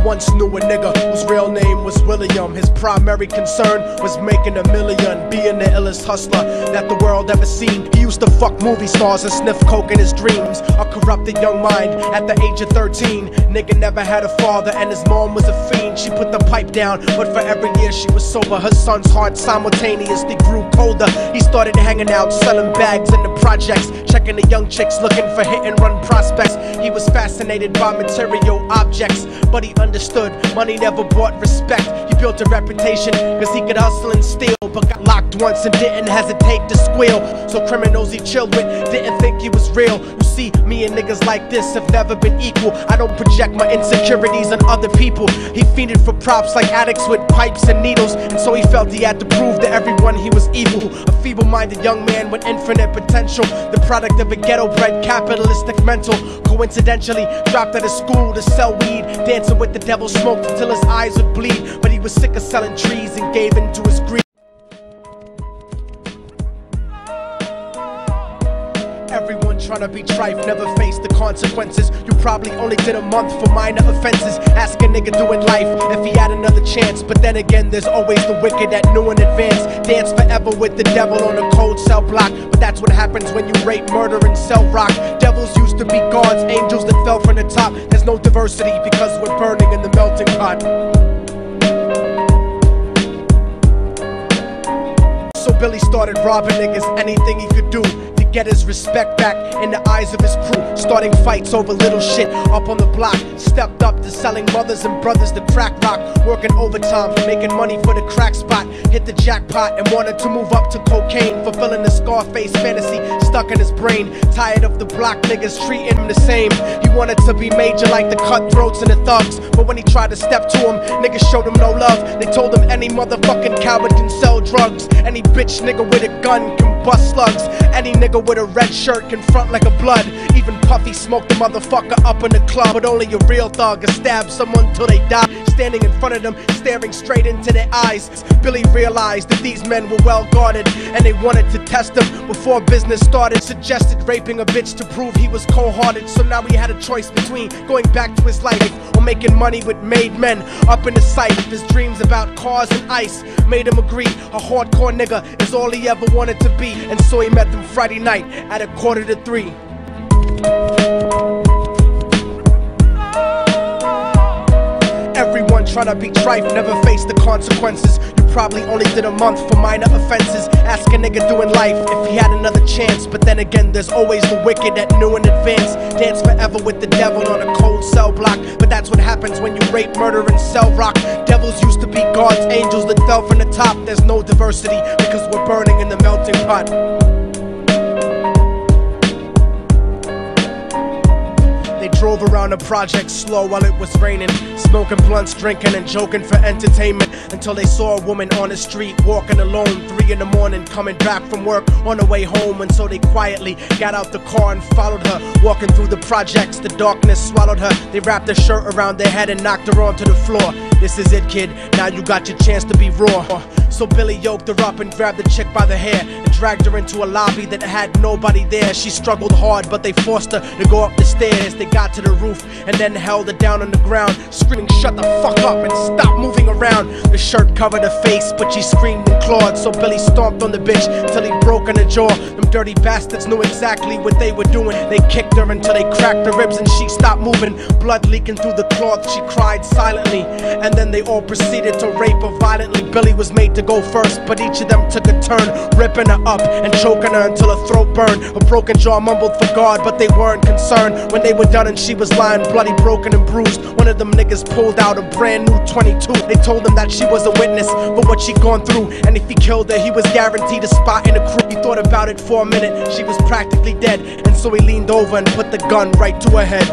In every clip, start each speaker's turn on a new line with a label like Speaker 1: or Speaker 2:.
Speaker 1: once knew a nigga whose real name was William. His primary concern was making $1 million, being the illest hustler that the world ever seen. He used to fuck movie stars and sniff coke in his dreams. A corrupted young mind at the age of 13. Nigga never had a father and his mom was a fiend. She put the pipe down, but for every year she was sober, her son's heart simultaneously grew colder. He started hanging out, selling bags in the projects, checking the young chicks, looking for hit and run prospects. He was fascinated by material objects, but he understood money never brought respect. He built a reputation cause he could hustle and steal, but got locked once and didn't hesitate to squeal. So criminals he chilled with didn't think he was real. You see, me and niggas like this have never been equal. I don't project my insecurities on other people. He fiended for props like addicts with pipes and needles, and so he felt he had to prove to everyone he was evil. A feeble-minded young man with infinite potential, the product of a ghetto-bred capitalistic mental. Coincidentally dropped out of school to sell weed, dancing with the devil, smoked until his eyes would bleed. But he was sick of selling trees and gave in to his greed. Everyone trying to be trife never faced the consequences. You probably only did a month for minor offenses. Ask a nigga doing life if he had another chance. But then again, there's always the wicked that knew in advance. Dance forever with the devil on a cold cell block. But that's what happens when you rape, murder, and sell rock. Devils used to be gods, angels that fell from the top. There's no diversity because we're burning in the melting pot. So Billy started robbing niggas, anything he could do to get his respect back in the eyes of his crew. Starting fights over little shit up on the block. Stepped up to selling mothers and brothers to crack rock. Working overtime, making money for the crack spot. Hit the jackpot and wanted to move up to cocaine. Fulfilling the Scarface fantasy stuck in his brain. Tired of the block niggas treating him the same. He wanted to be major like the cutthroats and the thugs. But when he tried to step to him, niggas showed him no love. They told him any motherfucking coward can sell drugs. Any bitch nigga with a gun can bust slugs. Any nigga with a red shirt can front like a blood. Even Puffy smoked the motherfucker up in the club. But only a real thug can stab someone till they die. Standing in front of them, staring straight into their eyes, Billy realized that these men were well guarded, and they wanted to test him before business started. Suggested raping a bitch to prove he was cold-hearted. So now he had a choice between going back to his life or making money with made men up in the sight. His dreams about cars and ice made him agree a hardcore nigga is all he ever wanted to be. And so he met them Friday night at 2:45. Everyone trying to be trife never faced the consequences. You probably only did a month for minor offenses. Ask a nigga doing life if he had another chance. But then again, there's always the wicked that knew in advance. Dance forever with the devil on a cold cell block. But that's what happens when you rape, murder, and sell rock. Devils used to be gods, angels that fell from the top. There's no diversity because we're burning in the melting pot. They drove around the project slow while it was raining, smoking blunts, drinking and joking for entertainment, until they saw a woman on the street walking alone, 3 in the morning, coming back from work on her way home. And so they quietly got out the car and followed her. Walking through the projects, the darkness swallowed her. They wrapped her shirt around their head and knocked her onto the floor. This is it, kid, now you got your chance to be raw. So Billy yoked her up and grabbed the chick by the hair and dragged her into a lobby that had nobody there. She struggled hard, but they forced her to go up the stairs. They got to the roof and then held her down on the ground, screaming, "Shut the fuck up and stop moving around." The shirt covered her face, but she screamed and clawed. So Billy stomped on the bitch till he broke in her jaw. Them dirty bastards knew exactly what they were doing. They kicked her until they cracked her ribs and she stopped moving. Blood leaking through the cloth, she cried silently. And then they all proceeded to rape her violently. Billy was made to go first, but each of them took a turn, ripping her up and choking her until her throat burned. Her broken jaw mumbled for God, but they weren't concerned. When they were done and she was lying bloody, broken and bruised, one of them niggas pulled out a brand new 22. They told him that she was a witness for what she'd gone through, and if he killed her, he was guaranteed a spot in the crew. He thought about it for a minute, she was practically dead, and so he leaned over and put the gun right to her head.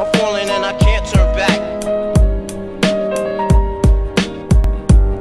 Speaker 2: I'm falling and I can't turn back.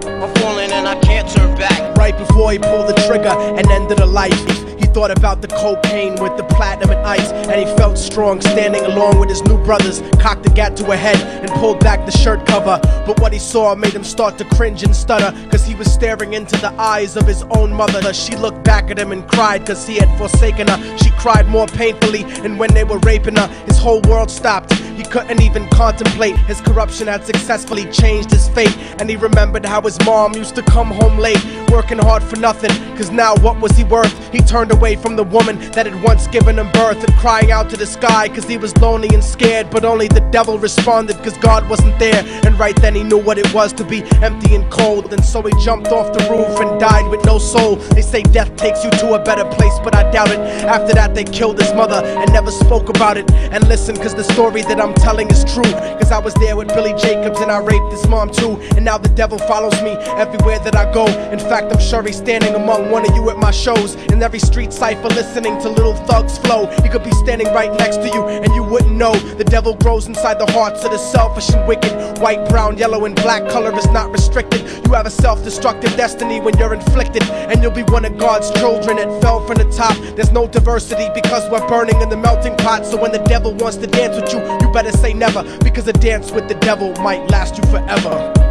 Speaker 2: I'm falling and I can't turn back.
Speaker 1: Right before he pulled the trigger and ended her life, he thought about the cocaine with the platinum and ice, and he felt strong standing along with his new brothers. Cocked the gat to her head and pulled back the shirt cover, but what he saw made him start to cringe and stutter, cause he was staring into the eyes of his own mother. She looked back at him and cried cause he had forsaken her. She cried more painfully, and when they were raping her, his whole world stopped. He couldn't even contemplate. His corruption had successfully changed his fate, and he remembered how his mom used to come home late, working hard for nothing, cause now what was he worth? He turned away from the woman that had once given him birth, and crying out to the sky cause he was lonely and scared, but only the devil responded cause God wasn't there. And right then he knew what it was to be empty and cold, and so he jumped off the roof and died with no soul. They say death takes you to a better place, but I doubt it. After that they killed his mother and never spoke about it. And listen, cause the story that I'm telling is true, cause I was there with Billy Jacobs and I raped his mom too. And now the devil follows me everywhere that I go. In fact, I'm sure he's standing among one of you at my shows, in every street cypher listening to little thugs flow. He could be standing right next to you and you wouldn't know. The devil grows inside the hearts of the selfish and wicked. White, brown, yellow and black color is not restricted. You have a self-destructive destiny when you're inflicted, and you'll be one of God's children that fell from the top. There's no diversity because we're burning in the melting pot. So when the devil wants to dance with you, you better say never, because a dance with the devil might last you forever.